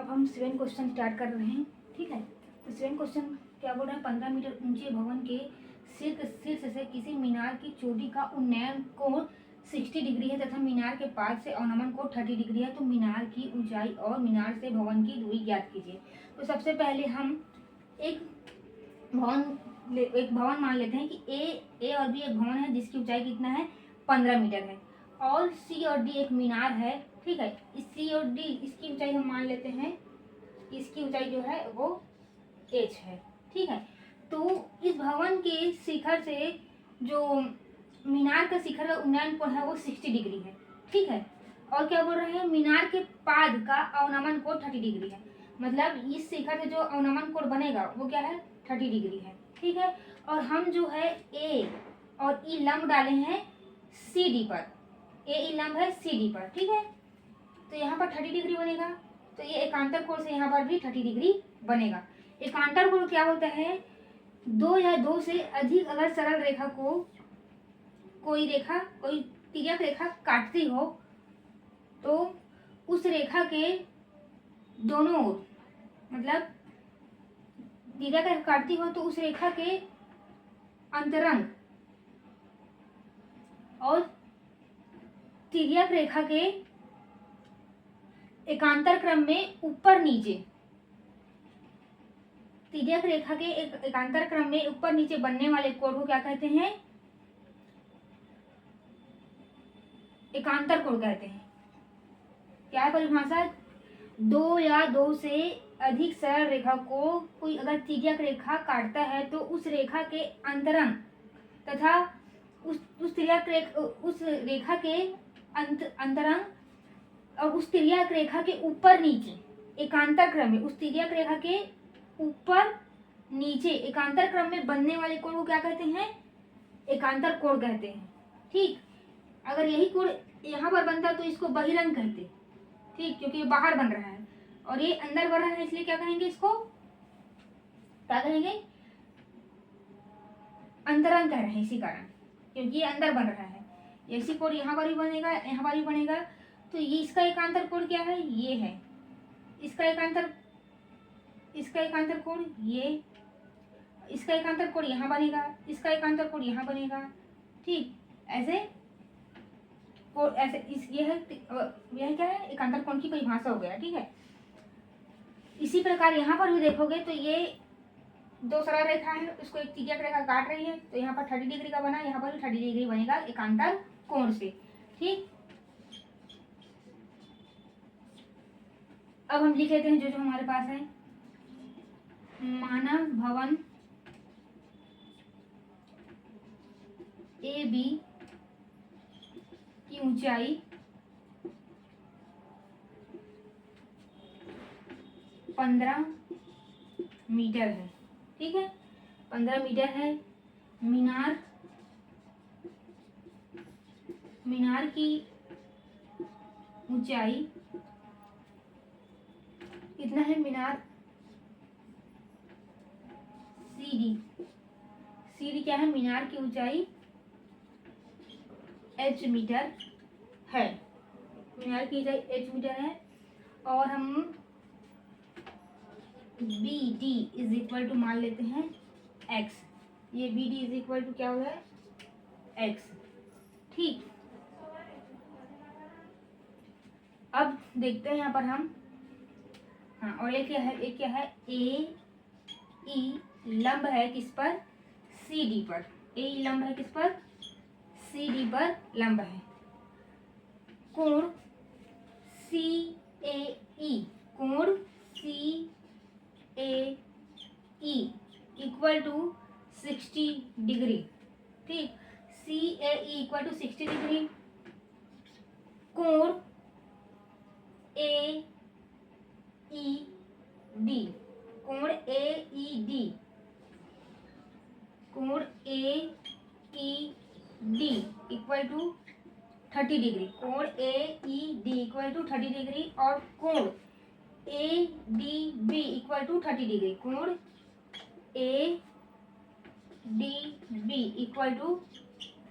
अब हम 7 question start कर रहे हैं, ठीक है। तो 7 क्वेश्चन क्या बोल रहे हैं, 15 मीटर ऊंचे भवन के शीर्ष से किसी मीनार की चोटी का उन्नयन कोण 60 डिग्री है तथा मीनार के पास से अवनमन कोण 30 डिग्री है, तो मीनार की ऊंचाई और मीनार से भवन की दूरी ज्ञात कीजिए। तो सबसे पहले हम एक भवन मान लेते हैं कि ए और बी एक भवन है जिसकी ऊंचाई कितना है, 15 मीटर है, और सी और डी एक मीनार है, ठीक है। इस सी और डी इसकी ऊंचाई हम मान लेते हैं, इसकी ऊंचाई जो है वो एच है, ठीक है। तो इस भवन के शिखर से जो मीनार का शिखर का उन्नयन कोण है वो 60 डिग्री है, ठीक है। और क्या बोल रहे हैं, मीनार के पाद का अवनमन कोण 30 डिग्री है, मतलब इस शिखर से जो अवनमन कोण बनेगा वो क्या है, 30 डिग्री है, ठीक है। और हम जो है ए और ई लंब डाले हैं सी डी पर, ए ई लंब है सी डी पर, ठीक है। तो यहाँ पर 30 डिग्री बनेगा, तो ये एकांतर कोण से यहाँ पर भी 30 डिग्री बनेगा। एकांतर कोण क्या होता है, दो या दो से अधिक अगर सरल रेखा को कोई तिर्यक रेखा काटती हो तो उस रेखा के दोनों ओर, मतलब तिर्यक रेखा काटती हो तो उस रेखा के अंतरंग और तिर्यक रेखा के एकांतर क्रम में ऊपर नीचे, तिर्यक रेखा के एकांतर क्रम में ऊपर नीचे बनने वाले कोण को क्या कहते हैं, एकांतर कोण कहते हैं। क्या है परिभाषा, दो या दो से अधिक सरल रेखा को कोई अगर तिर्यक रेखा काटता है तो उस रेखा के अंतरंग तथा उस रेखा के अंतरंग और उस तिर्यक रेखा के ऊपर नीचे एकांतर क्रम में, उस तिर्यक रेखा के ऊपर नीचे एकांतर क्रम में बनने वाले कोण को क्या कहते हैं, एकांतर कोण कहते हैं, ठीक। अगर यही कोण यहाँ पर बनता तो इसको बहिरंग कहते, ठीक, क्योंकि ये बाहर बन रहा है और ये अंदर बन रहा है, इसलिए क्या कहेंगे, इसको क्या कहेंगे, अंतरंग कह रहे हैं, इसी कारण, क्योंकि ये अंदर बन रहा है। ऐसी कोण यहाँ पर भी बनेगा, यहाँ पर भी बनेगा, तो ये इसका एकांतर कोण क्या है, ये है, इसका एकांतर कोण ये, इसका एकांतर कोण यहाँ बनेगा, इसका एकांतर कोण यहाँ बनेगा, ठीक। ऐसे यह क्या है, एकांतर कोण की परिभाषा हो गया, ठीक है। इसी प्रकार यहाँ पर भी देखोगे तो ये दो सरल रेखा है, उसको एक तिर्यक रेखा काट रही है, तो यहाँ पर 30 डिग्री का बना, यहाँ पर भी 30 डिग्री बनेगा एकांतर कोण से, ठीक। अब हम लिख लेते हैं जो हमारे पास है, मानव भवन ए बी की ऊंचाई 15 मीटर है, ठीक है, 15 मीटर है। मीनार की ऊंचाई कितना है, मीनार सी डी क्या है, मीनार की ऊंचाई h मीटर है, मीनार की ऊंचाई h मीटर है। और हम B D is equal to मान लेते हैं x, ये B D is equal to क्या हो रहा है, x, ठीक। अब देखते हैं यहाँ पर हम, हाँ, और एक क्या है ए ई लंब है किस पर, सी डी पर, ए ई लंब है किस पर, सी डी पर लंब है। कोण सी ए ई, कोण C A E equal to 60 degree, ठीक, C A E equal to 60 degree. कोण ए ई डी, कोण ए ई डी, कोण A E D equal to 30 degree, कोण A E D equal to 30 degree. और कोण A D B equal to 30 degree, कोण A D B equal to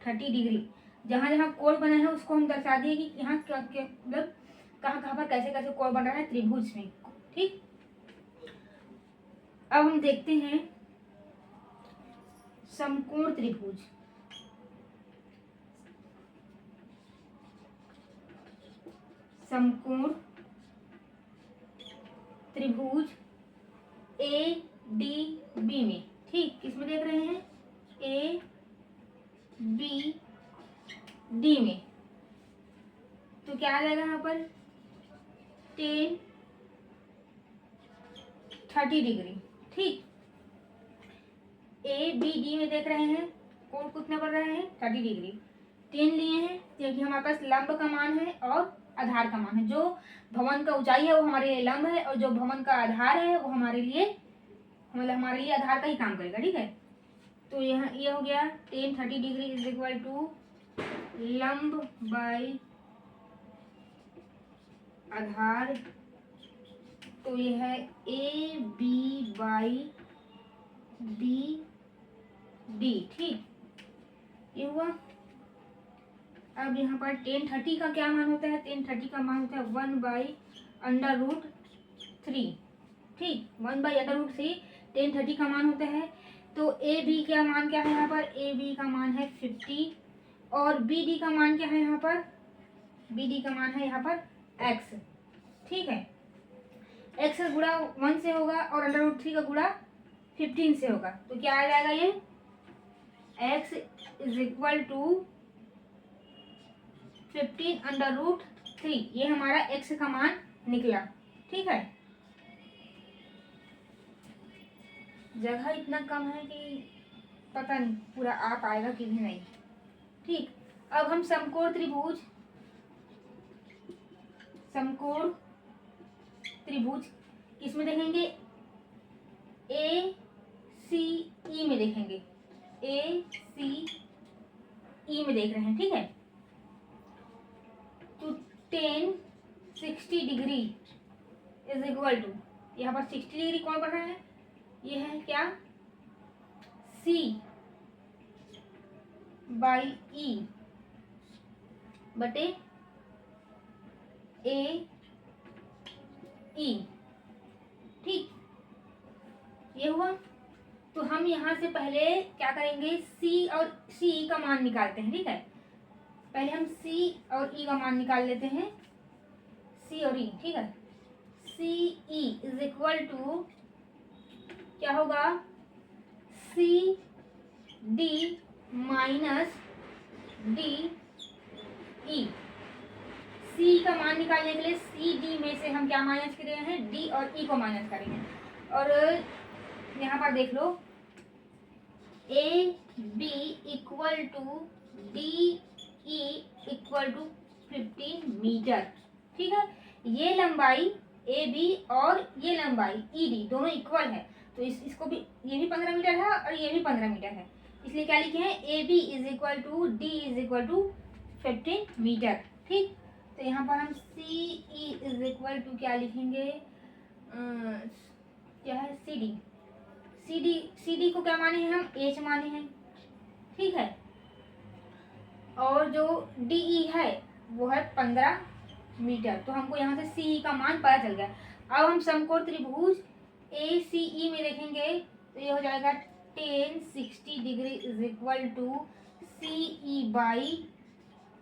30 degree. जहाँ जहाँ कोण बना है उसको हम दर्शा दिए कि यहाँ मतलब कहाँ कहाँ पर कैसे कैसे कोण बन रहा है त्रिभुज में, ठीक, अब हम देखते हैं समकोण त्रिभुज। समकोण त्रिभुज ए डी बी में, ठीक, किसमें देख रहे हैं, ए बी डी में, तो क्या आ जाएगा यहाँ पर 10 30 डिग्री। ठीक, ए बी डी में देख रहे हैं कोण कितने बढ़ रहे हैं 30 डिग्री। 10 लिए हैं क्योंकि हमारे पास लंब का मान है और आधार का मान है। जो भवन का ऊंचाई है वो हमारे लिए लंब है और जो भवन का आधार है वो हमारे लिए, मतलब हमारे लिए आधार का ही काम करेगा। ठीक है, तो यहाँ ये हो गया 10 30 डिग्री इज इक्वल टू लंब बाई आधार, तो ये है A B by B D. ठीक, ये हुआ। अब यहाँ पर 10 30 का क्या मान होता है, 10 30 का मान होता है 1/√3। ठीक, 1/√3 10 30 का मान होता है। तो ए बी का मान क्या है यहाँ पर, ए बी का मान है 50 और बी डी का मान क्या है यहाँ पर, बी डी का मान है यहाँ पर x। ठीक है, x का गुणा 1 से होगा और √3 का गुणा 15 से होगा, तो क्या आ जाएगा ये x इज इक्वल टू 15/√3। ये हमारा x का मान निकला। ठीक है, जगह इतना कम है कि पता नहीं पूरा आ पाएगा कि भी नहीं। ठीक, अब हम समकोण त्रिभुज, समकोण त्रिभुज किसमें देखेंगे, ए सी ई में देखेंगे, ए सी ई में देख रहे हैं। ठीक है, तो 10 60 डिग्री इज इक्वल टू, यहाँ पर 60 डिग्री कौन पढ़ रहा है, ये है क्या C बाई ई बटे ए ई। ठीक, ये हुआ। तो हम यहाँ से पहले क्या करेंगे, C और C का मान निकालते हैं। ठीक है, पहले हम C और E का मान निकाल लेते हैं, C और E। ठीक है, C E is equal to क्या होगा, C D minus D E। C का मान निकालने के लिए C D में से हम क्या माइनस कर रहे हैं, D और E को माइनस करेंगे। और यहाँ पर देख लो A B equal to D E equal to 15 metre. ठीक है, ये लंबाई ए बी और ये लंबाई ई डी दोनों इक्वल है, तो इसको भी, ये भी 15 मीटर है और ये भी 15 मीटर है, इसलिए क्या लिखे हैं, A B is equal to D is equal to 15 metre. ठीक, तो यहाँ पर हम C E is equal to क्या लिखेंगे, क्या है सी डी, सी डी को क्या माने हैं हम, एच माने हैं। ठीक है, और जो डी ई है वो है 15 मीटर, तो हमको यहाँ से सी का मान पता चल गया। अब हम समकोण त्रिभुज ए सी ई में देखेंगे, तो ये हो जाएगा 10 60 degree is equal to C E by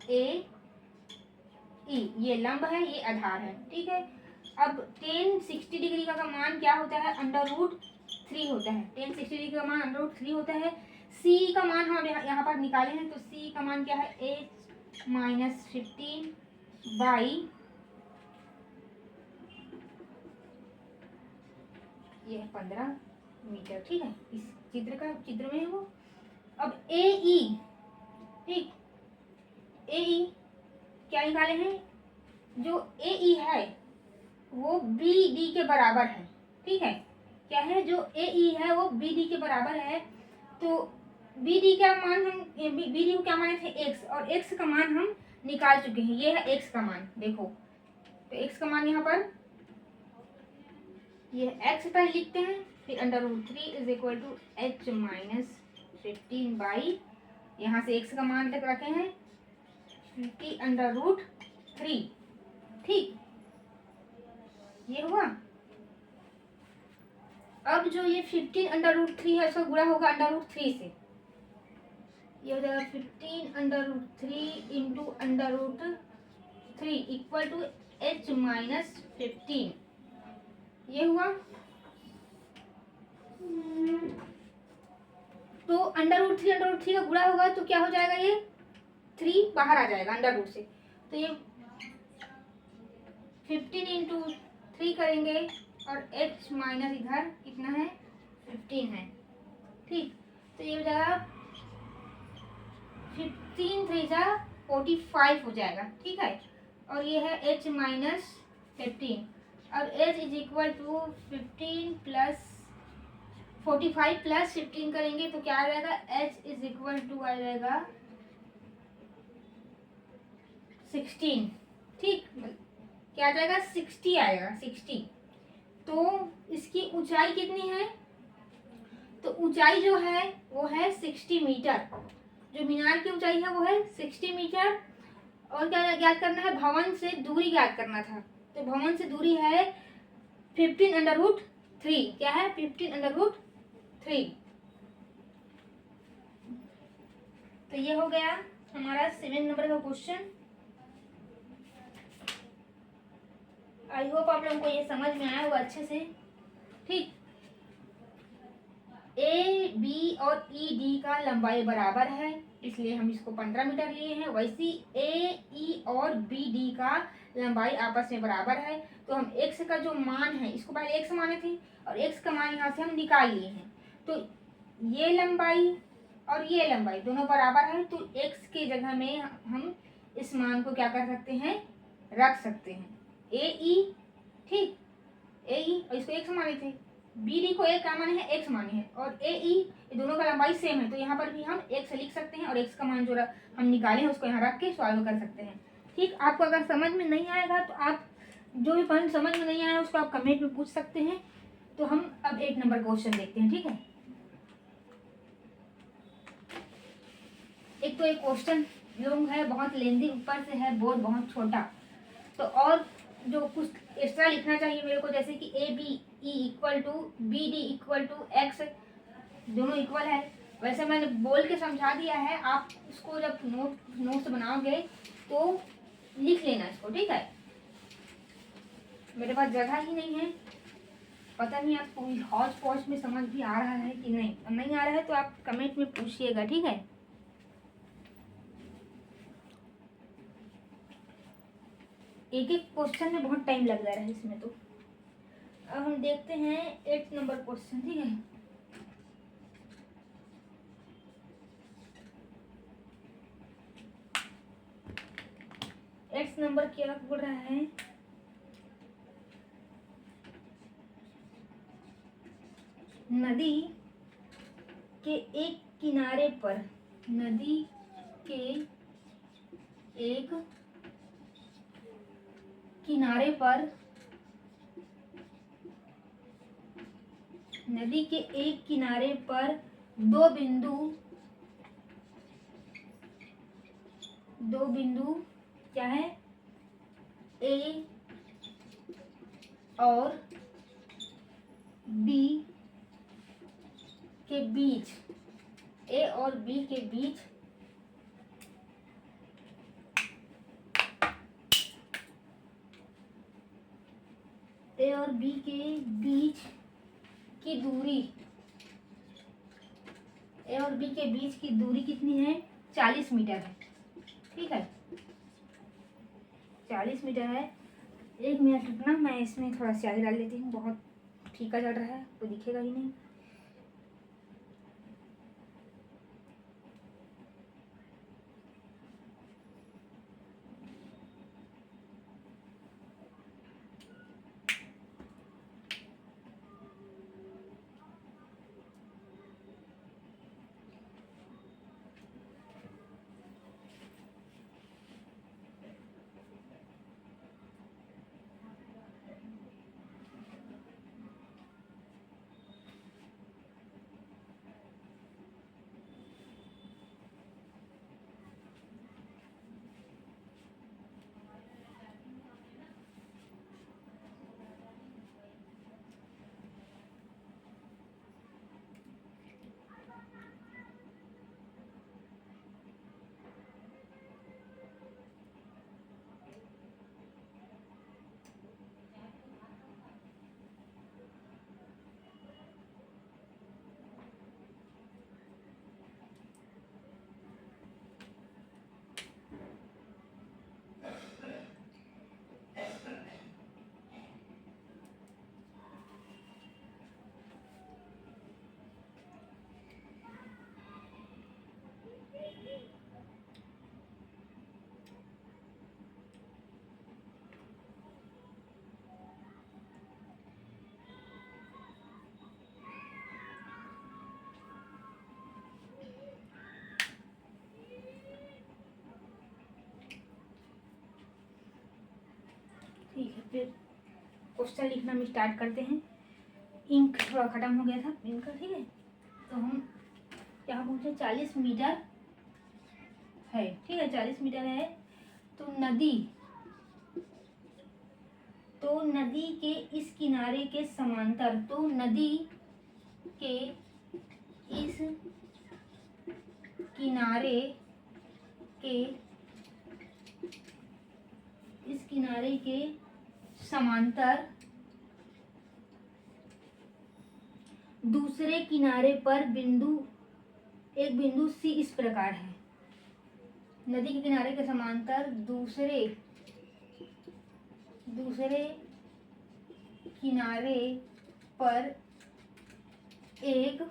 A E. ये लंब है, ये आधार है। ठीक है, अब 10 60 डिग्री का मान क्या होता है, √3 होता है। 10 60 डिग्री का मान √3 होता है। सी का मान हम यहाँ पर निकाले हैं, तो सी का मान क्या है, एच माइनस 15 बाई ये 15 मीटर। ठीक है, इस चित्र में है वो। अब ए ई, ठीक, ए ई क्या निकाले हैं, जो ए ई है वो बी डी के बराबर है। ठीक है, क्या है, जो ए ई है वो बी डी के बराबर है, तो बी डी का मान हम, बी डी को क्या माने थे एक्स, और एक्स का मान हम निकाल चुके हैं, ये है एक्स का मान। देखो, तो एक्स का मान यहाँ पर ये एक्स पहले लिखते हैं, फिर √3 is equal to h minus 15 by, यहाँ से एक्स का मान तक रखे हैं 50 √3। ठीक, ये हुआ। अब जो ये 15√3 है उसका गुणा होगा √3 से। ये हो जाएगा 15√3 इंटू √3 इक्वल टू H-15। ये हुआ। तो √3 का गुणा होगा तो क्या हो जाएगा, ये 3 बाहर आ जाएगा √रूट से। तो ये 15 इंटू 3 करेंगे और H माइनस इधर कितना है 15 है। ठीक, तो ये हो जाएगा 15 3 जा 45 हो जाएगा। ठीक है, और ये है H माइनस 15। अब H is equal to 15 plus 45 plus 15 करेंगे तो क्या आ जाएगा, H इज इक्वल टू आ जाएगा 16। ठीक, क्या आ जाएगा 60 आएगा 60। तो इसकी ऊंचाई कितनी है, तो ऊंचाई जो है वो है 60 मीटर। जो मीनार की ऊंचाई है वो है 60 मीटर। और क्या ज्ञात करना है, भवन से दूरी ज्ञात करना था। तो भवन से दूरी है 15√3। क्या है 15√3। तो ये हो गया हमारा 7 नंबर का क्वेश्चन। आई होप आप लोगों को ये समझ में आया होगा अच्छे से। ठीक, ए बी और ई डी का लंबाई बराबर है इसलिए हम इसको 15 मीटर लिए हैं। वैसी ए ई और बी डी का लंबाई आपस में बराबर है। तो हम x का जो मान है, इसको पहले x माने थे और x का मान यहाँ से हम निकाल लिए हैं। तो ये लंबाई और ये लंबाई दोनों बराबर है, तो x की जगह में हम इस मान को क्या कर सकते हैं, रख सकते हैं ए ई। ठीक, ए ई और इसको x माने थे, बी डी को एक का माने है x माने हैं, और ए ई ये दोनों का लंबाई सेम है। तो यहाँ पर भी हम x लिख सकते हैं और x का मान जो हम निकाले हैं उसको यहाँ रख के सॉल्व कर सकते हैं। ठीक, आपको अगर समझ में नहीं आएगा तो आप जो भी पॉइंट समझ में नहीं आया उसको आप कमेंट में पूछ सकते हैं। तो हम अब 8 नंबर क्वेश्चन देखते हैं। ठीक है, एक तो एक क्वेश्चन लॉन्ग है, बहुत लेंदी, ऊपर से है बोर्ड बहुत छोटा। तो और जो कुछ एक्स्ट्रा लिखना चाहिए मेरे को, जैसे कि A B E equal to B D equal to x, दोनों इक्वल है। वैसे मैंने बोल के समझा दिया है, आप इसको जब नोट्स बनाओगे तो लिख लेना इसको। ठीक है, मेरे पास जगह ही नहीं है, पता नहीं आपको हौज पौज में समझ भी आ रहा है कि नहीं। नहीं आ रहा है तो आप कमेंट में पूछिएगा। ठीक है, एक एक क्वेश्चन में बहुत टाइम लग जा रहा है इसमें। तो अब हम देखते हैं 8 नंबर क्वेश्चन। ठीक है, एक्स नंबर क्या बोल रहा है, नदी के एक किनारे पर, नदी के एक किनारे पर, नदी के एक किनारे पर दो बिंदु क्या है, ए और बी के बीच, ए और बी के बीच ए और बी के बीच की दूरी, ए और बी के बीच की दूरी कितनी है, 40 मीटर है। ठीक है, 40 मीटर है। 1 मिनट रुकना, मैं इसमें थोड़ा स्याही डाल लेती हूँ, बहुत फीका चल रहा है, कोई दिखेगा ही नहीं। ठीक है, फिर क्वेश्चन लिखना हम स्टार्ट करते हैं। इंक थोड़ा खत्म हो गया था पेन का, ठीक है। तो हम यहाँ पहुँचे 40 मीटर है, ठीक है, 40 मीटर है। तो नदी के इस किनारे के समांतर, तो नदी के इस किनारे के समांतर दूसरे किनारे पर एक बिंदु सी इस प्रकार है। नदी के किनारे के समांतर दूसरे किनारे पर एक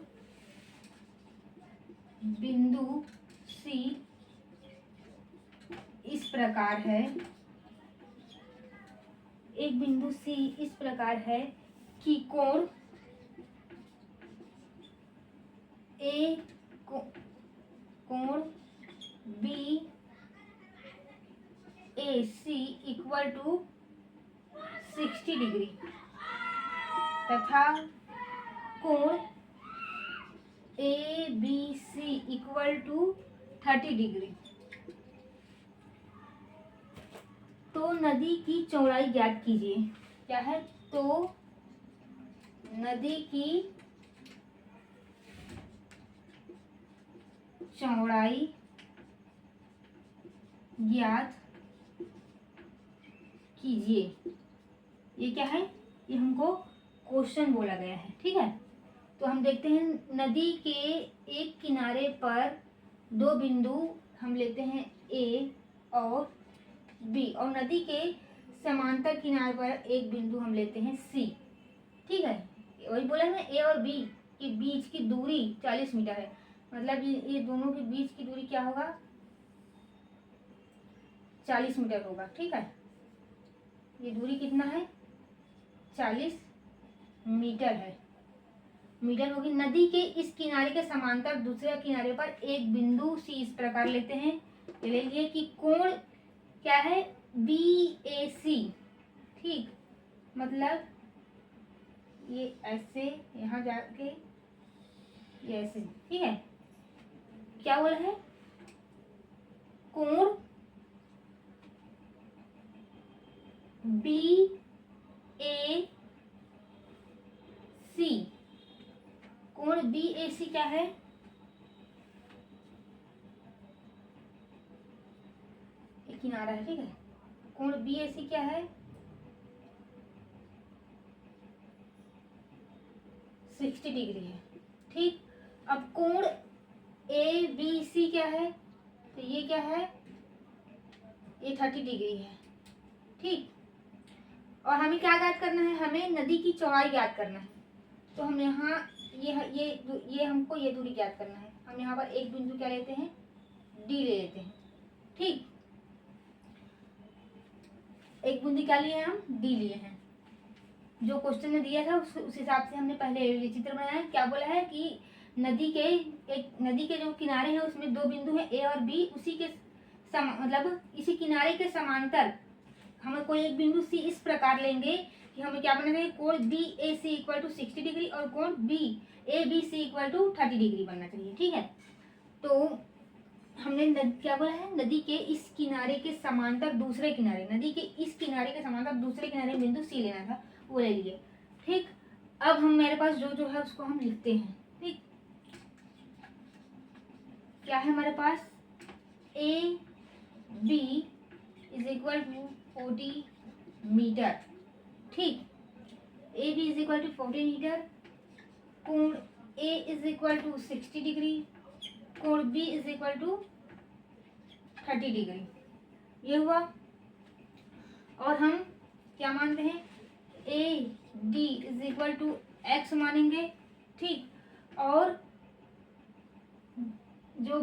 बिंदु सी इस प्रकार है, कि कोण B A C equal to 60 degree तथा कोण A B C equal to 30 degree. तो नदी की चौड़ाई ज्ञात कीजिए। क्या है? तो नदी की चौड़ाई ज्ञात कीजिए। ये क्या है? ये हमको क्वेश्चन बोला गया है, ठीक है। तो हम देखते हैं, नदी के एक किनारे पर दो बिंदु हम लेते हैं ए और बी, और नदी के समांतर किनारे पर एक बिंदु हम लेते हैं सी, ठीक है। वही बोला है ना, ए और बी के बीच की दूरी 40 मीटर है, मतलब ये दोनों के बीच की दूरी क्या होगा? 40 मीटर होगा, ठीक है। ये दूरी कितना है? 40 मीटर है, मीटर होगी। नदी के इस किनारे के समांतर दूसरे किनारे पर एक बिंदु सी इस प्रकार लेते हैं, ले लिए कि कोण क्या है? बी ए सी, ठीक, मतलब ये ऐसे यहाँ जाके ये ऐसे, ठीक है। क्या बोला है? कोण बी ए सी, कोण बी ए सी क्या है? एक किनारा है, ठीक है। कोण बी ए सी क्या है? 60 डिग्री है, ठीक। अब कोण ए बी सी क्या है? तो ये क्या है? ये 30 डिग्री है, ठीक। और हमें क्या ज्ञात करना है? हमें नदी की चौड़ाई ज्ञात करना है। तो हम यहाँ ये हमको ये दूरी ज्ञात करना है। हम यहाँ पर एक बिंदु क्या लेते हैं? डी ले लेते हैं, ठीक। एक बिंदु क्या लिए हम? डी लिए हैं। जो क्वेश्चन ने दिया था उस हिसाब से हमने पहले ये चित्र बनाया है। क्या बोला है कि नदी के जो किनारे हैं उसमें दो बिंदु हैं ए और बी, उसी के मतलब इसी किनारे के समांतर हमें कोई एक बिंदु सी इस प्रकार लेंगे कि हमें क्या बनना चाहिए? कोण B A C equal to 60 degree और कोण B A B C equal to 30 degree बनना चाहिए, ठीक है। तो हमने क्या बोला है? नदी के इस किनारे के समांतर दूसरे किनारे, नदी के इस किनारे के समांतर दूसरे किनारे बिंदु सी लेना था, वो ले लिए, ठीक। अब हम मेरे पास जो है उसको हम लिखते हैं, ठीक। क्या है हमारे पास? A B is equal to 40 metre, ठीक। A B is equal to 40 metre, कोण A is equal to 60 degree, कोण B is equal to 30 degree, ये हुआ। और हम क्या मानते हैं? A D is equal to X मानेंगे, ठीक। और जो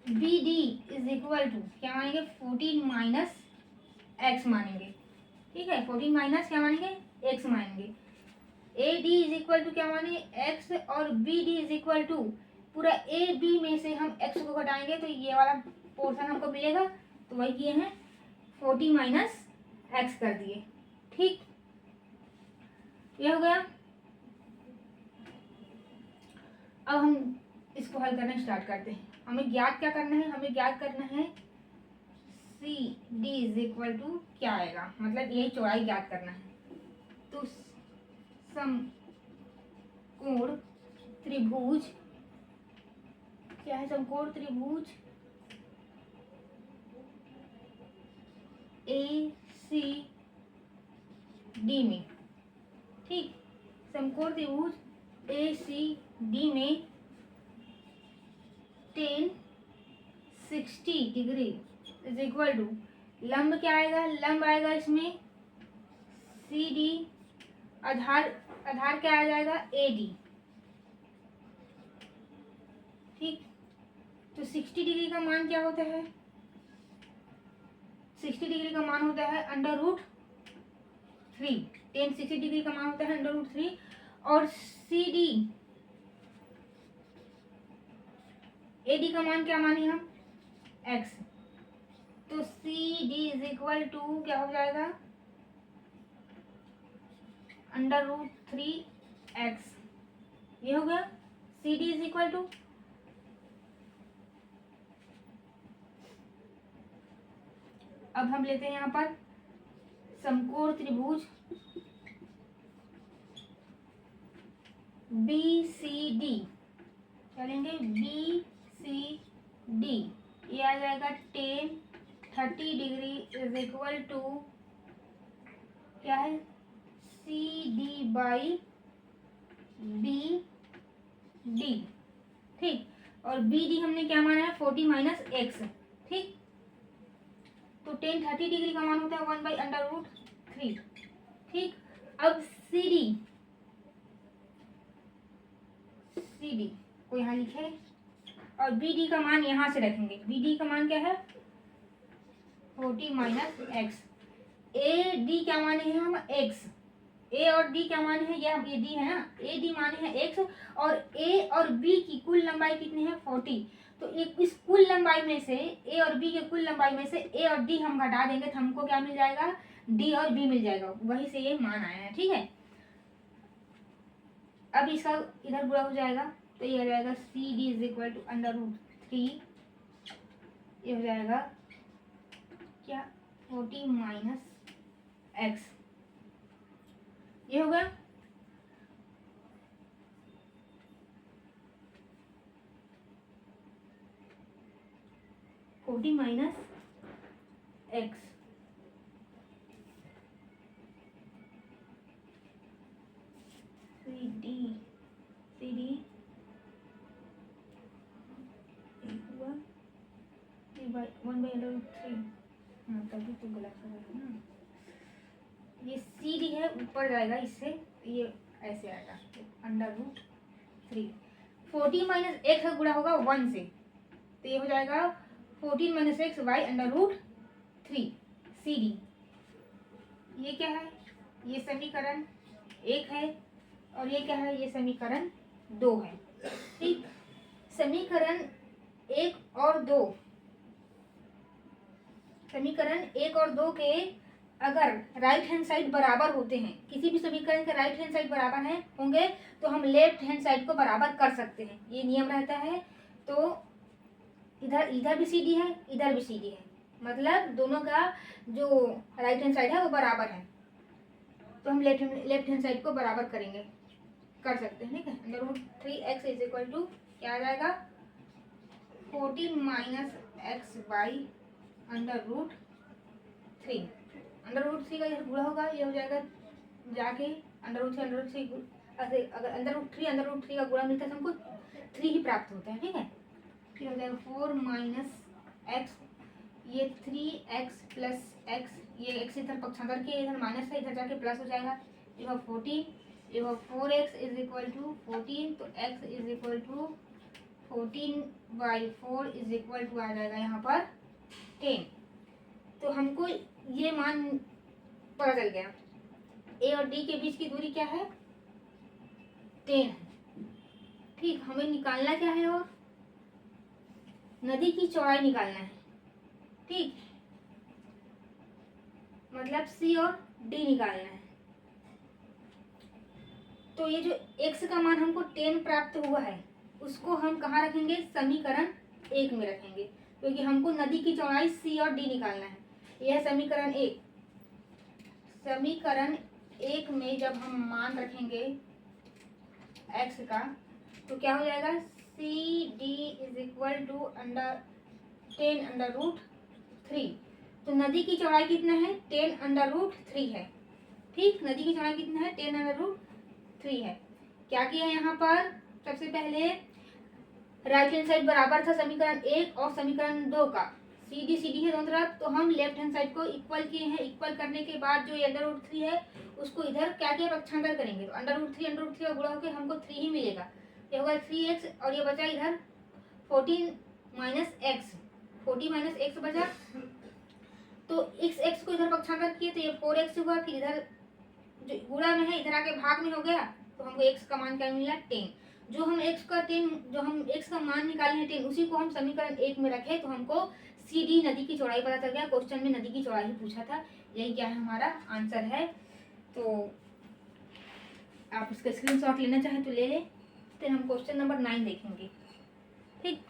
B D is equal to क्या मानेंगे? 14 माइनस एक्स मानेंगे, ठीक है। 14 माइनस क्या मानेंगे? एक्स मानेंगे। A D is equal to क्या माने? एक्स, और B D is equal to पूरा ए बी में से हम एक्स को घटाएंगे तो ये वाला पोर्शन हमको मिलेगा। तो वही किए हैं 40 माइनस x कर दिए। ठीक, ये हो गया। अब हम इसको हल करना स्टार्ट करते हैं। हमें ज्ञात क्या करना है, हमें ज्ञात करना है C D is equal to क्या आएगा, मतलब यही चौड़ाई ज्ञात करना है। तो समकोण त्रिभुज क्या है, समकोण त्रिभुज ए सी डी में, ठीक, समकोण त्रिभुज ए सी डी में 1060 डिग्री इज इक्वल टू, लंब क्या आएगा, लंब आएगा इसमें सी डी, आधार आधार क्या आ जाएगा ए डी। ठीक, तो 60 डिग्री का मान क्या होता है, 60 डिग्री का मान होता है √3। 1060 डिग्री का मान होता है √3 और सी डी ए डी का मान क्या माने हम, x। तो C D is equal to क्या हो जाएगा, √3x। ये हो गया, C D is equal to, अब हम लेते हैं यहाँ पर समकोण त्रिभुज बी सी डी, चलेंगे बी सी डी, ये आ जाएगा 1030 डिग्री इज इक्वल टू क्या है, C D by B D. ठीक, और बी डी हमने क्या माना है 40 माइनस एक्स। ठीक, तो 1030 डिग्री का मान होता है 1/√3। ठीक, अब सी डी को यहाँ लिखे और बी डी का मान यहाँ से रखेंगे। बी डी का मान क्या है 40 माइनस एक्स। ए डी क्या माने हैं हम एक्स, ए और डी क्या माने हैं, ये डी है ना, ए डी माने हैं एक्स और ए और बी की कुल लंबाई कितनी है 40। तो एक इस कुल लंबाई में से ए और बी के कुल लंबाई में से ए और डी हम घटा देंगे तो हमको क्या मिल जाएगा, डी और बी मिल जाएगा, वही से ये मान आया है। ठीक है, अब इसका इधर बुरा हो जाएगा तो ये हो जाएगा C D is equal to √3, ये हो जाएगा क्या 40 माइनस एक्स, ये हो गया। Forty minus x, C D हुआ 1/√3। हाँ, तभी तो गलत हो गया ना, ये सी डी है ऊपर जाएगा इससे, ये ऐसे आएगा √3। 40 माइनस एक्स का गुणा होगा 1 से, तो ये हो जाएगा 14 minus x by √3 C D. ये क्या है, ये समीकरण 1 है और ये क्या है, ये समीकरण 2 है। ठीक, समीकरण 1 और 2, समीकरण 1 और 2 के अगर राइट हैंड साइड बराबर होते हैं, किसी भी समीकरण के राइट हैंड साइड बराबर हैं होंगे तो हम लेफ्ट हैंड साइड को बराबर कर सकते हैं, ये नियम रहता है। तो इधर भी सी डी है, इधर भी सी डी है, मतलब दोनों का जो राइट हैंड साइड है वो बराबर है, तो हम लेफ्ट हैंड साइड को बराबर करेंगे, कर सकते हैं। ठीक है, √3x इज इक्वल टू क्या आ जाएगा 14 माइनस एक्स बाई √3। √3 का इधर गुणा होगा, ये हो जाएगा जाके √3 अगर √3 का गुणा मिलता है तो हमको 3 ही प्राप्त होता है। ठीक है, फिर हो जाएगा 4 माइनस एक्स, ये 3x प्लस एक्स, ये एक्स इधर पक्षांतर के इधर माइनस है, इधर जाके प्लस हो जाएगा, ये 14, ये 4x इज इक्वल टू 14, तो x is equal to 14/4 is equal to आ जाएगा यहाँ पर 10। तो हमको ये मान पता चल गया, ए और डी के बीच की दूरी क्या है 10 है। ठीक, हमें निकालना क्या है, और नदी की चौड़ाई निकालना है। ठीक, मतलब सी और डी निकालना है। तो ये जो x का मान हमको 10 प्राप्त हुआ है उसको हम कहाँ रखेंगे, समीकरण 1 में रखेंगे, क्योंकि हमको नदी की चौड़ाई सी और डी निकालना है। यह समीकरण 1, समीकरण 1 में जब हम मान रखेंगे x का तो क्या हो जाएगा, C D is equal to 10√3। तो नदी की चौड़ाई कितना है, 10√3 है। ठीक, नदी की चौड़ाई कितना है, 10√3 है। क्या किया यहाँ पर, सबसे पहले राइट हैंड साइड बराबर था समीकरण 1 और समीकरण 2 का, सी डी है दोनों तरफ, तो हम लेफ्ट हैंड साइड को इक्वल किए हैं। इक्वल करने के बाद जो √3 है उसको इधर क्या किया, पक्षांतर करेंगे, तो √3 और गुणा होकर हमको 3 ही मिलेगा। ये होगा 3x और ये बचा इधर 14 - x, 40 - x बचा। तो x को इधर पक्षांतर किए तो ये 4x हुआ, फिर इधर जो गुणा में है इधर आके भाग में हो गया, तो हमको x का मान क्या मिला, 10। जो हम x का मान निकाले हैं 10, उसी को हम समीकरण 1 में रखे तो हमको सी डी नदी की चौड़ाई पता चल गया। क्वेश्चन में नदी की चौड़ाई ही पूछा था, यही क्या है हमारा आंसर है। तो आप इसका स्क्रीनशॉट लेना चाहें तो ले लें। फिर हम क्वेश्चन नंबर 9 देखेंगे। ठीक,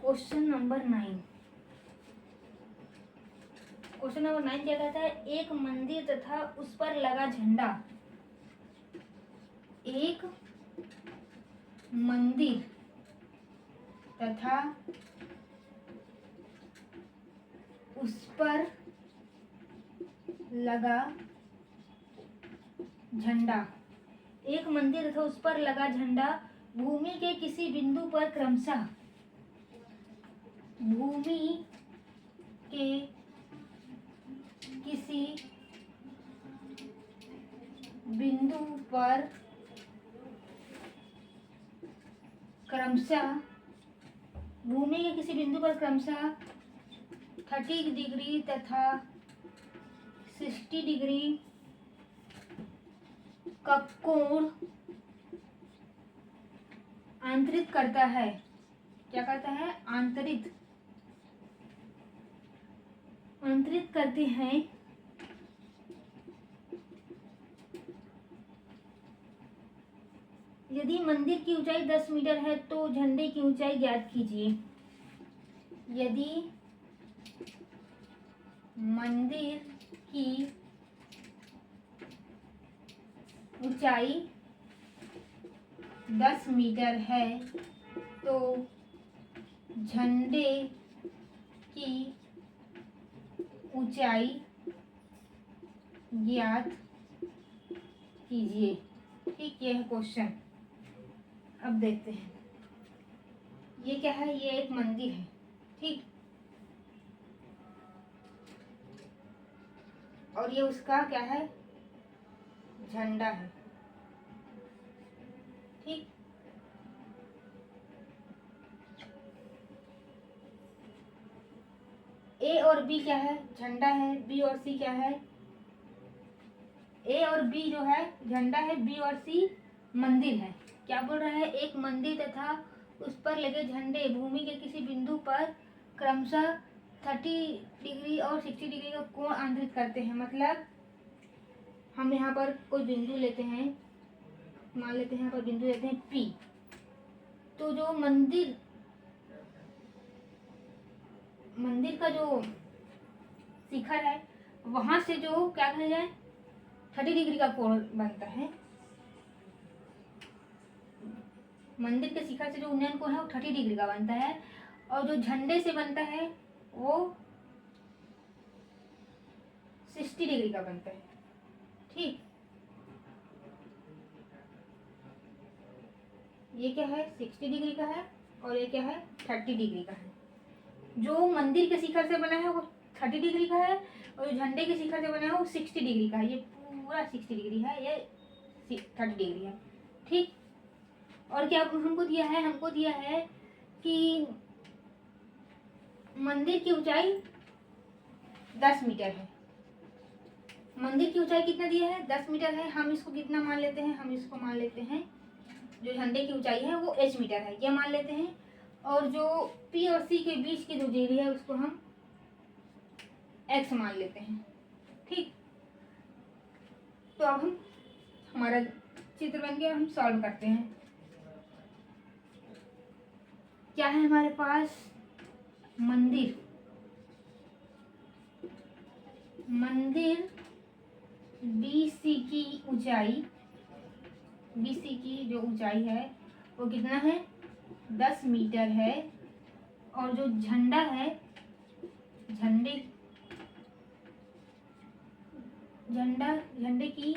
क्वेश्चन नंबर 9। क्वेश्चन नंबर 9 क्या कहता है, एक मंदिर तथा उस पर लगा झंडा, एक मंदिर तथा उस पर लगा झंडा, एक मंदिर तथा उस पर लगा झंडा भूमि के किसी बिंदु पर क्रमशः, भूमि के किसी बिंदु पर क्रमशः, भूमि के किसी बिंदु पर क्रमशः 30 डिग्री तथा 60 डिग्री का कोण आंतरित करता है। क्या करता है, आंतरित करते हैं। यदि मंदिर की ऊंचाई 10 मीटर है तो झंडे की ऊंचाई ज्ञात कीजिए। यदि मंदिर की ऊंचाई 10 मीटर है तो झंडे की ऊंचाई ज्ञात कीजिए। ठीक, ये है क्वेश्चन। अब देखते हैं ये क्या है, ये एक मंदिर है। ठीक, और ये उसका क्या है, झंडा है। ठीक, ए और बी क्या है, झंडा है। बी और सी क्या है, ए और बी जो है झंडा है, बी और सी मंदिर है। क्या बोल रहा है, एक मंदिर तथा उस पर लगे झंडे भूमि के किसी बिंदु पर क्रमशः 30 डिग्री और 60 डिग्री का कोण आंतरित करते हैं। मतलब हम यहाँ पर कोई बिंदु लेते हैं, मान लेते हैं यहाँ पर बिंदु लेते हैं P। तो जो मंदिर का जो शिखर है वहां से जो क्या कहा जाए 30 डिग्री का कोण बनता है। मंदिर के शिखर से जो उन्नयन कोण है वो 30 डिग्री का बनता है, और जो झंडे से बनता है वो 60 डिग्री का बनता है। ठीक, ये क्या है, 60 डिग्री का है और ये क्या है, 30 डिग्री का है। जो मंदिर के शिखर से बना है वो 30 डिग्री का है और जो झंडे के शिखर से बना है वो 60 डिग्री का है। ये पूरा 60 डिग्री है, ये 30 डिग्री है। ठीक, और क्या हमको दिया है, हमको दिया है कि मंदिर की ऊंचाई 10 मीटर है। मंदिर की ऊंचाई कितना दिया है, 10 मीटर है। हम इसको कितना मान लेते हैं, हम इसको मान लेते हैं, जो झंडे की ऊंचाई है वो h मीटर है, ये मान लेते हैं। और जो P और C के बीच की जो दूरी है उसको हम x मान लेते हैं। ठीक, तो अब हम हमारा चित्र बन गया, हम सॉल्व करते हैं। क्या है हमारे पास, मंदिर BC की ऊंचाई, BC की जो ऊंचाई है वो कितना है, 10 मीटर है। और जो झंडा है, झंडे की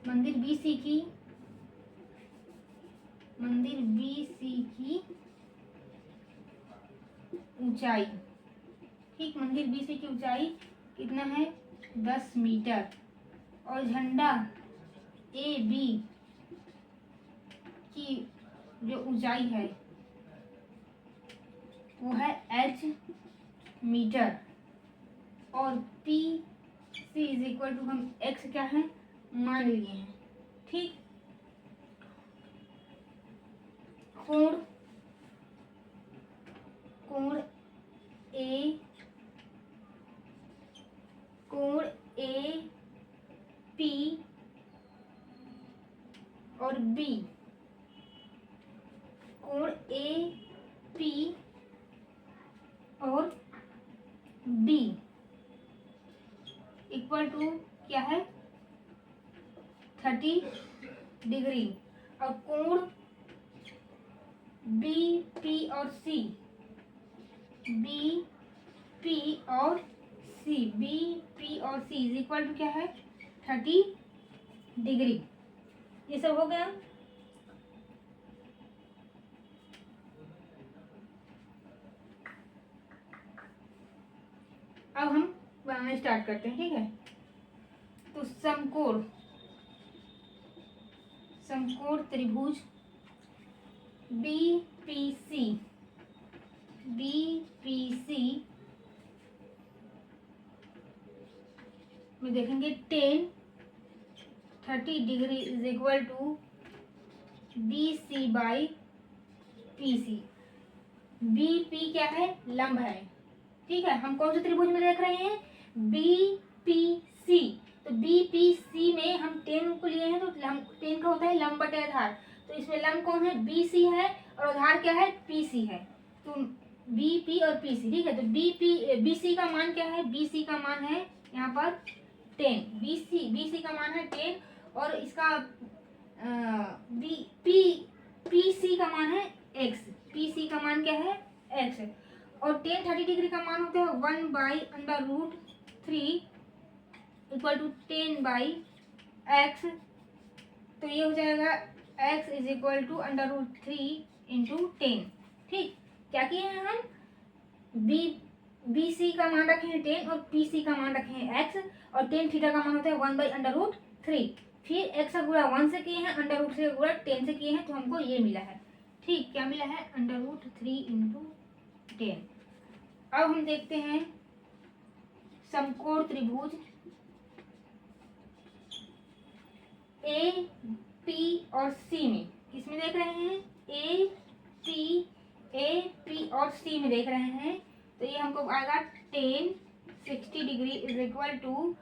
मंदिर BC की ऊंचाई, ठीक, मंदिर BC की ऊंचाई कितना है, 10 मीटर। और झंडा AB की जो ऊंचाई है वो है h मीटर। और PC इज इक्वल टू हम x क्या है मान लिए हैं। ठीक, कोण AP और B, कोण AP और B इक्वल टू क्या है, 30 डिग्री। और कोण BP और C इज इक्वल टू क्या है, 30 डिग्री। ये सब हो गया। अब हम बनाना स्टार्ट करते हैं। ठीक है, तो समकोण त्रिभुज BPC में देखेंगे 30 degree is equal to BC by PC। BP क्या है, लंब है। ठीक है, हम कौन से त्रिभुज में देख रहे हैं, BPC। तो BPC में हम 10 को लिए हैं, तो 10 का होता है लंब बटे आधार। तो इसमें लंब कौन है, BC है, और आधार क्या है, PC है। तो BP और PC, ठीक है। तो BC का मान क्या है, BC का मान है यहाँ पर 10, BC का मान है 10, और इसका PC का मान है x, PC का मान क्या है, x। और 30 डिग्री का मान होता है 1/√3 इक्वल टू 10/x। तो ये हो जाएगा x is equal to √3 into 10। ठीक, क्या किए हैं हम, BC का मान रखे हैं 10 और PC का मान रखे हैं x, और 10 थीटा का मान होता है 1/√3। फिर x का गुणा 1 से किए हैं, √3 का गुणा 10 से किए हैं, तो हमको ये मिला है। ठीक, क्या मिला है, √3 इंटू 10। अब हम देखते हैं समकोण त्रिभुज AP और C में, किसमें देख रहे हैं, AP और C में देख रहे हैं। तो ये हमको आएगा 10 60 degree is equal to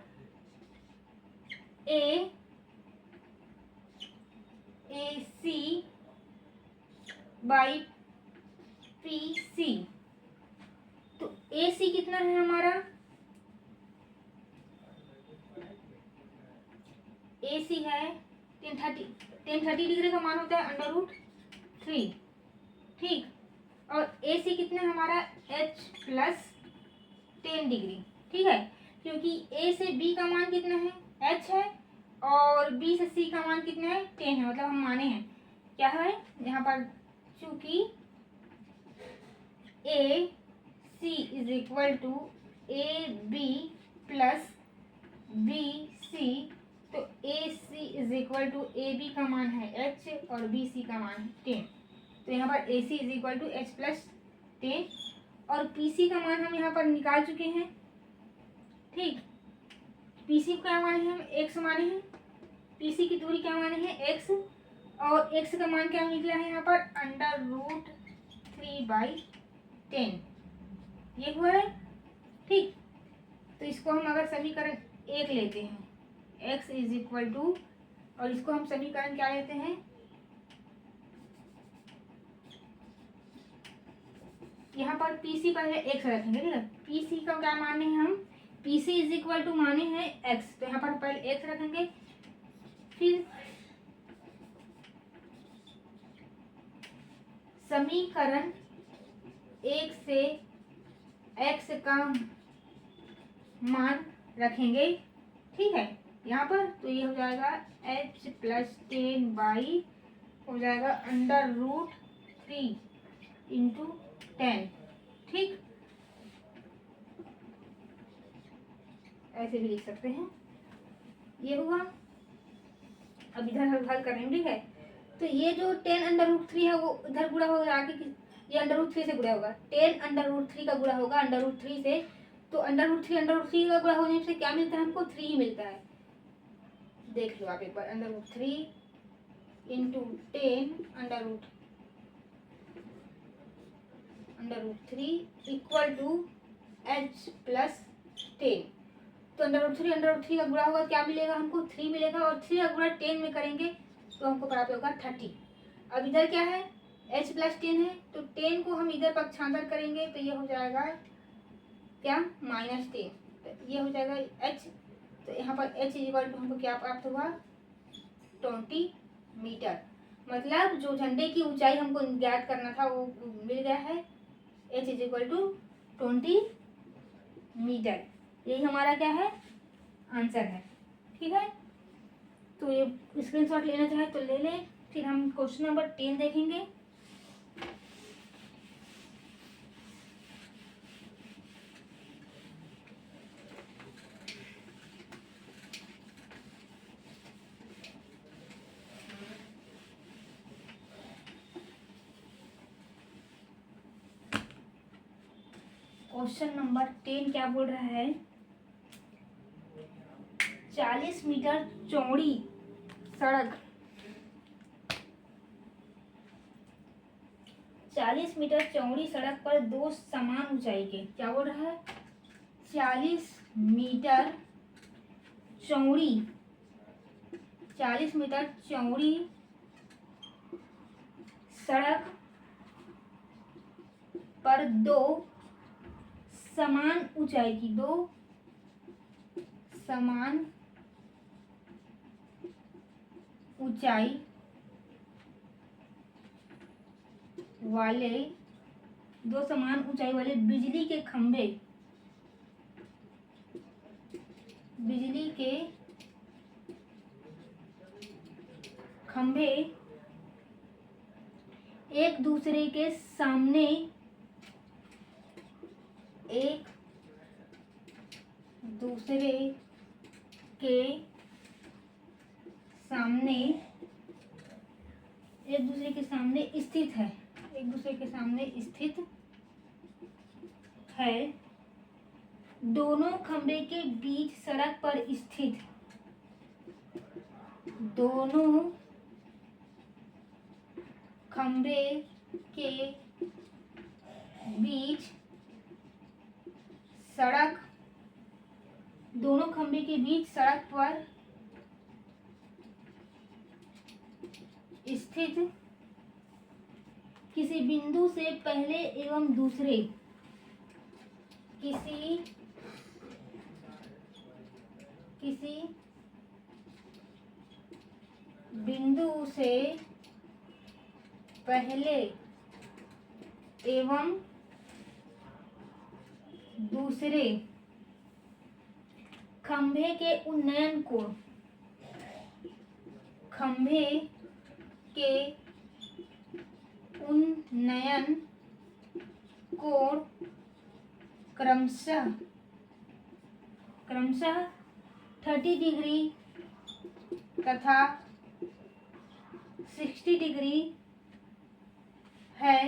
AC by PC। तो AC कितना है हमारा, AC है 1030 डिग्री का मान होता है √3। ठीक, और AC कितना है हमारा, H प्लस 10 डिग्री। ठीक है, क्योंकि A से B का मान कितना है, H है, और B से C का मान कितना है, 10 है। मतलब हम माने हैं क्या है यहाँ पर, चूंकि A C is equal to A B plus B C, तो A C is equal to A B का मान है एच और बी सी का मान है 10। तो यहाँ पर A C is equal to H plus 10 और पी सी का मान हम यहाँ पर निकाल चुके हैं। ठीक, पी सी क्या माने हैं हम एक्स माने हैं, पी सी की दूरी क्या माने हैं एक्स, और एक्स का मान क्या निकला है यहाँ पर √3/10 ये हुआ है। ठीक, तो इसको हम अगर समीकरण 1 लेते हैं x इज इक्वल टू, और इसको हम समीकरण क्या लेते हैं, यहाँ पर PC पहले x रखेंगे। ठीक है, PC का क्या माने हैं हम, PC इज इक्वल टू माने हैं x, तो यहाँ पर पहले x रखेंगे, फिर समीकरण 1 से x का मान रखेंगे। ठीक है, यहाँ पर तो ये हो जाएगा h प्लस 10 बाई हो जाएगा √3 इंटू 10। ठीक, ऐसे भी लिख सकते हैं, ये हुआ। अब इधर हल करेंगे। ठीक है, तो ये जो 10√3 है वो इधर गुणा होगा आगे ये √3 से गुणा होगा, 10√3 का गुणा होगा √3 से, तो √3 का गुणा होने से क्या मिलता है हमको 3 ही मिलता है। देख लो आप एक बार, √3 into 10 √3 equal to h plus 10, तो √3 का गुणा होगा क्या मिलेगा हमको 3 मिलेगा, और 3 का गुणा 10 में करेंगे तो हमको प्राप्त होगा 30। अब इधर क्या है h प्लस 10 है, तो 10 को हम इधर पक्षांतर करेंगे तो ये हो जाएगा क्या -10, तो ये हो जाएगा h, तो यहाँ पर h इक्वल टू हमको क्या प्राप्त हुआ 20 मीटर। मतलब जो झंडे की ऊंचाई हमको ज्ञात करना था वो मिल गया है, h इक्वल टू 20 मीटर। यही हमारा क्या है आंसर है। ठीक है, तो ये स्क्रीनशॉट लेना चाहे तो ले लें। फिर हम क्वेश्चन नंबर 10 देखेंगे। क्वेश्चन नंबर 10 क्या बोल रहा है, 40 मीटर चौड़ी सड़क 40 मीटर चौड़ी सड़क पर दो समान ऊंचाई के, क्या बोल रहा है 40 मीटर चौड़ी 40 मीटर चौड़ी सड़क पर दो समान ऊंचाई की, दो समान ऊंचाई वाले बिजली के खंभे एक दूसरे के सामने स्थित है, दोनों खंभे के बीच सड़क पर स्थित दोनों खंभे के बीच सड़क पर स्थित किसी बिंदु से पहले एवं दूसरे किसी बिंदु से पहले एवं दूसरे खंभे के उन्नयन कोण क्रमशः 30 डिग्री तथा 60 डिग्री है।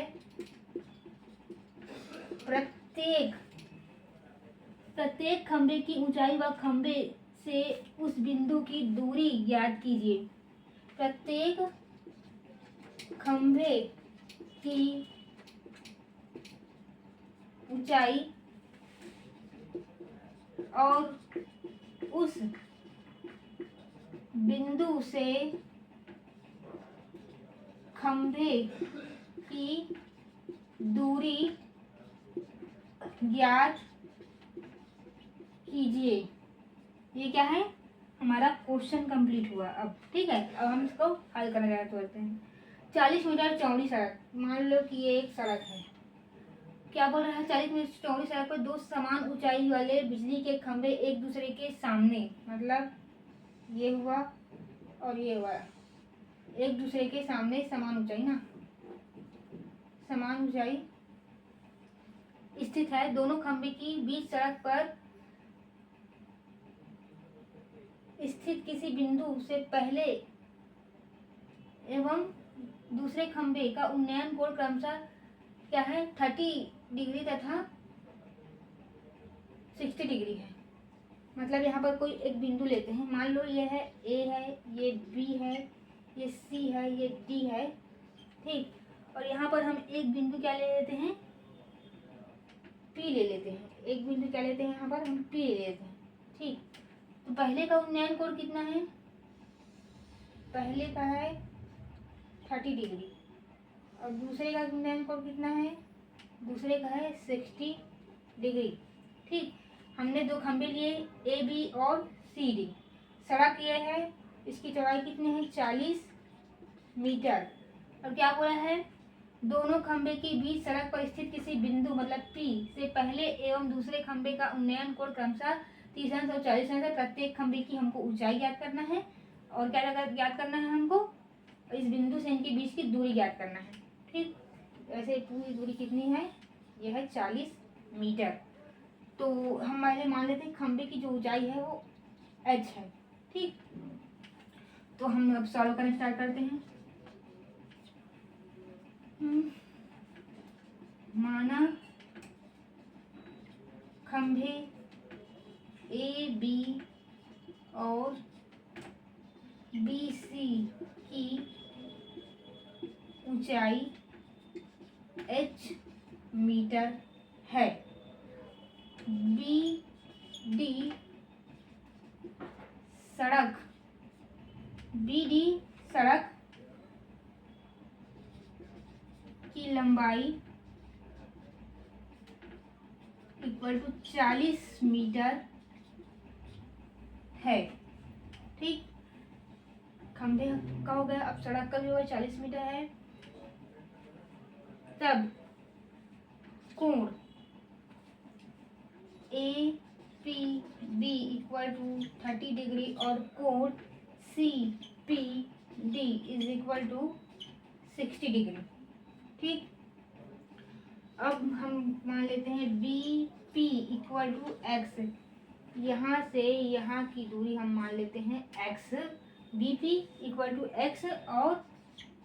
प्रत्येक खंभे की ऊंचाई व खंभे से उस बिंदु की दूरी ज्ञात कीजिए। प्रत्येक खंभे की ऊंचाई और उस बिंदु से खंभे की दूरी ज्ञात कीजिए। ये क्या है, हमारा क्वेश्चन कंप्लीट हुआ। अब ठीक है, अब हम इसको हल करने करते हैं। 40 मीटर चौड़ी सड़क, मान लो कि ये एक सड़क है। क्या बोल रहा है, 40 मीटर चौड़ी सड़क पर दो समान ऊंचाई वाले बिजली के खंभे एक दूसरे के सामने, मतलब ये हुआ और ये हुआ, एक दूसरे के सामने समान ऊंचाई ना, समान ऊंचाई स्थित है। दोनों खंभे की बीच सड़क पर स्थित किसी बिंदु से पहले एवं दूसरे खंभे का उन्नयन कोण क्रमशः क्या है, 30 डिग्री तथा 60 डिग्री है। मतलब यहाँ पर कोई एक बिंदु लेते हैं, मान लो ये है ए है, ये बी है, ये सी है, ये डी है, ठीक। और यहाँ पर हम एक बिंदु क्या ले लेते हैं, पी ले लेते हैं। एक बिंदु क्या लेते हैं, यहाँ पर हम पी ले लेते हैं, ठीक। तो पहले का उन्नयन कोण कितना है, पहले का है 30 डिग्री और दूसरे का उन्नयन कोण कितना है, दूसरे का है 60 डिग्री, ठीक। हमने दो खंभे लिए ए बी और सी डी। सड़क ये है, इसकी चौड़ाई कितनी है, 40 मीटर। और क्या बोला है, दोनों खंभे के बीच सड़क पर स्थित किसी बिंदु मतलब पी से पहले एवं दूसरे खंभे का उन्नयन कोण क्रमशः 30 अंश और 40 अंश है। प्रत्येक खंभे की हमको ऊंचाई ज्ञात करना है और क्या ज्ञात करना है हमको, इस बिंदु से इनके बीच की दूरी ज्ञात करना है, ठीक। ऐसे पूरी दूरी कितनी है, यह है 40 मीटर। तो हम पहले मान लेते हैं खंभे की जो ऊंचाई है वो h है, ठीक। तो हम अब सॉल्व करना स्टार्ट करते हैं। माना खंभे ए बी और बी सी की ऊंचाई h मीटर है। बी डी सड़क की लंबाई इक्वल टू 40 मीटर है, ठीक। खंभे का हो गया, अब सड़क का भी हुआ 40 मीटर है। तब कोण A P B equal to 30 degree और कोण C P D is equal to 60 degree, ठीक। अब हम मान लेते हैं B P equal to X, यहाँ से यहाँ की दूरी हम मान लेते हैं X, B P equal to X और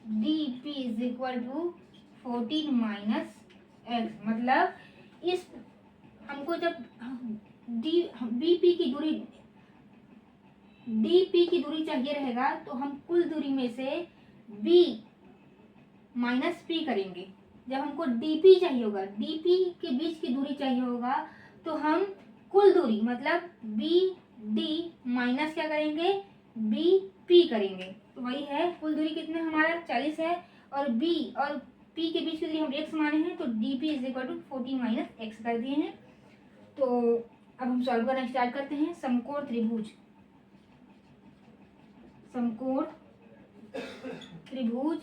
D P is equal to 14 minus X. मतलब इस हमको जब बी पी की दूरी डी पी की दूरी चाहिए रहेगा तो हम कुल दूरी में से बी माइनस पी करेंगे। जब हमको डीपी चाहिए होगा, डीपी के बीच की दूरी चाहिए होगा, तो हम कुल दूरी मतलब बी डी माइनस क्या करेंगे, बी पी करेंगे। तो वही है, कुल दूरी कितना हमारा 40 है और बी और पी के बीच की दूरी हम x माने हैं, तो D P is equal to 40 minus x कर दिए हैं। तो अब हम सॉल्व करना स्टार्ट करते हैं। समकोण त्रिभुज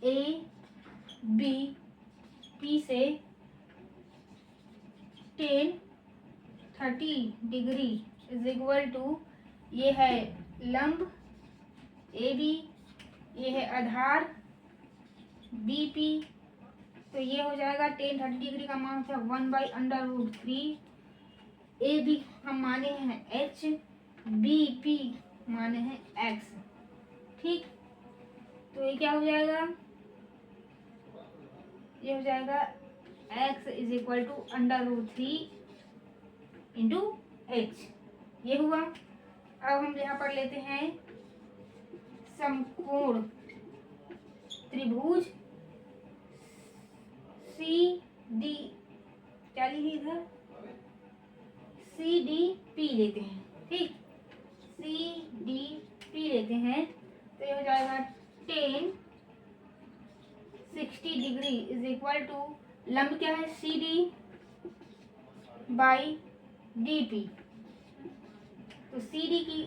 ए बी पी से 30 डिग्री इज इक्वल टू, ये है लंब ए बी, ये है आधार बी पी तो ये हो जाएगा टेन 30 डिग्री का मान है 1/√3। ए बी हम माने हैं एच, बी पी माने हैं एक्स। ठीक, तो ये क्या हो जाएगा, ये हो जाएगा x is equal to √3 into h. ये हुआ। अब हम यहाँ पर लेते हैं समकोण त्रिभुज सी डी, क्या लिखिए इधर, सी डी पी लेते हैं। ठीक, सी डी पी लेते हैं तो ये हो जाएगा 10 60 डिग्री इज इक्वल टू लंब क्या है C D by D P. तो सी डी की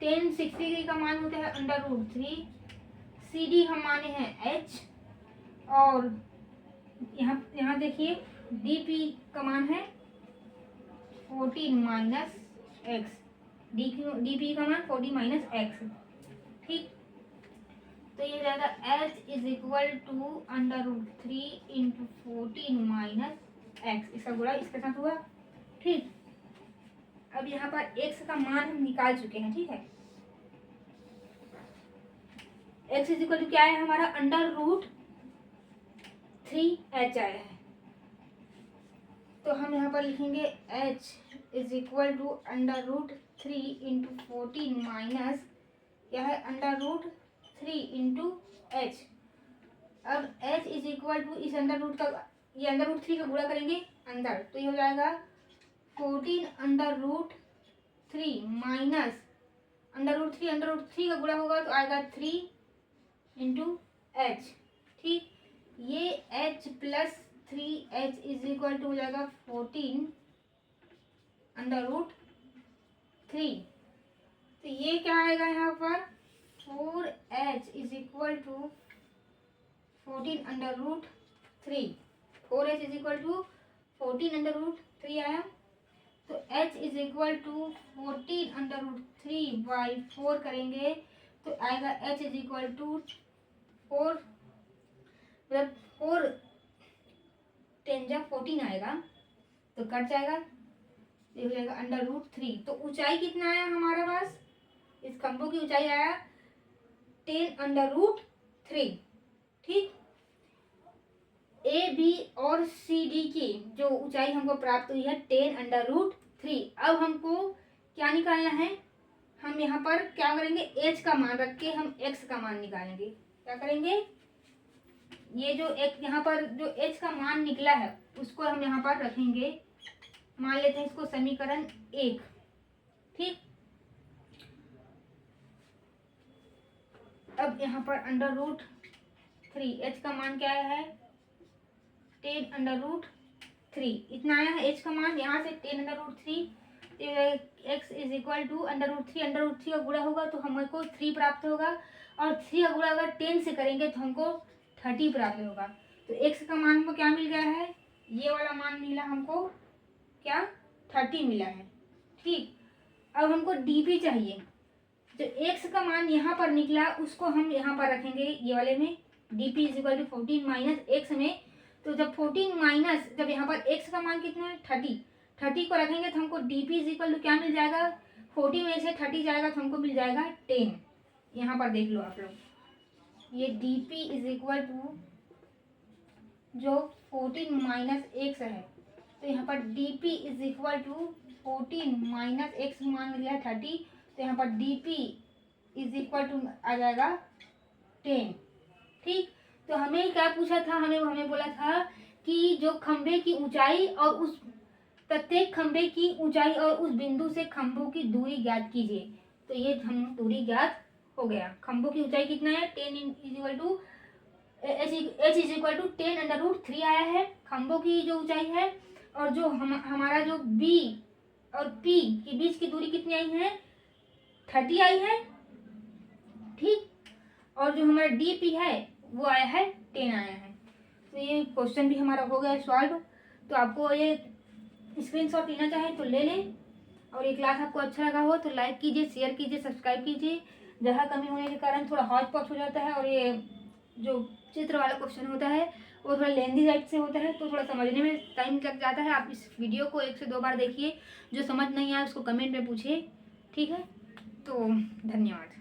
10 60 डिग्री का मान होता है √3। सी डी हम माने हैं एच, और यहाँ देखिए डी पी का मान है 14 माइनस एक्स। डी पी का मान 40 माइनस एक्स। ठीक, तो ये हो जाएगा H is equal to √3 into 14 minus X. इसका गुणा इसके साथ हुआ। ठीक, अब यहाँ पर एक्स का मान हम निकाल चुके हैं। ठीक है, एक्स इज इक्वल टू क्या है हमारा √3h आया है। तो हम यहाँ पर लिखेंगे h is equal to √3 into 14 minus क्या है √3 इंटू एच। अब h इज इक्वल टू इस अंडर का, ये √3 का गुणा करेंगे अंदर, तो ये हो जाएगा 14 √3 माइनस √3 का गुणा होगा तो आएगा 3 इंटू एच। ठीक, ये h plus 3h is equal to हो जाएगा 14 √3। तो ये क्या आएगा यहाँ पर 4h is equal to 14 √3। 4h is equal to 14 √3 आया। तो h is equal to 14 √3 by 4 करेंगे तो आएगा h इज इक्वल टू 4, मतलब 4 10 जा 14 आएगा तो कट जाएगा, ये हो जाएगा √3। तो ऊंचाई कितना आया हमारे पास, इस खंभों की ऊंचाई आया 10 √3। ठीक, ए बी और सी डी की जो ऊंचाई हमको प्राप्त हुई है 10 √3। अब हमको क्या निकालना है, हम यहाँ पर क्या करेंगे h का मान रख के हम x का मान निकालेंगे। क्या करेंगे, ये जो एक यहाँ पर जो h का मान निकला है उसको हम यहाँ पर रखेंगे, मान लेते हैं इसको समीकरण 1। ठीक, अब यहाँ पर √3 h का मान क्या है 10 √3 इतना आया है h का मान, यहाँ से 10 √3 x इज इक्वल टू √3 का गुणा होगा तो हमको 3 प्राप्त होगा, और 3 का गुणा अगर 10 से करेंगे तो हमको 30 प्राप्त होगा। तो x का मान हमको क्या मिल गया है, ये वाला मान मिला हमको क्या 30 मिला है। ठीक, अब हमको dp चाहिए, जो x का मान यहाँ पर निकला उसको हम यहाँ पर रखेंगे ये वाले में, dp is equal to 14 minus x में। तो जब 14 माइनस, जब यहाँ पर x का मान कितना है 30 को रखेंगे तो हमको dp इज इक्वल टू क्या मिल जाएगा, 40 में से 30 जाएगा तो हमको मिल जाएगा 10। यहाँ पर देख लो आप लोग, ये dp इज इक्वल टू जो 14 माइनस एक्स है, तो यहाँ पर dp is equal to 14 minus x मान लिया 30, तो यहाँ पर dp इज इक्वल टू आ जाएगा 10। ठीक, तो हमें क्या पूछा था, हमें बोला था कि जो खंभे की ऊंचाई और उस प्रत्येक खंभे की ऊंचाई और उस बिंदु से खंभों की दूरी ज्ञात कीजिए। तो ये हम दूरी ज्ञात हो गया। खंभों की ऊंचाई कितना है 10 is equal to h is equal to 10 √3 आया है खंभों की जो ऊंचाई है, और जो हमारा जो b और p के बीच की दूरी कितनी आई है 30 आई है। ठीक, और जो हमारा dp है वो आया है 10 आया है। तो ये क्वेश्चन भी हमारा हो गया सॉल्व। तो आपको ये स्क्रीनशॉट लेना चाहे तो ले लें, और ये क्लास आपको अच्छा लगा हो तो लाइक कीजिए, शेयर कीजिए, सब्सक्राइब कीजिए। जगह कमी होने के कारण थोड़ा हौच पौच हो जाता है और ये जो चित्र वाला क्वेश्चन होता है वो थोड़ा लेंदी साइड से होता है, तो थोड़ा समझने में टाइम लग जाता है। आप इस वीडियो को 1 से 2 बार देखिए, जो समझ नहीं आए उसको कमेंट में पूछिए, ठीक है। तो धन्यवाद।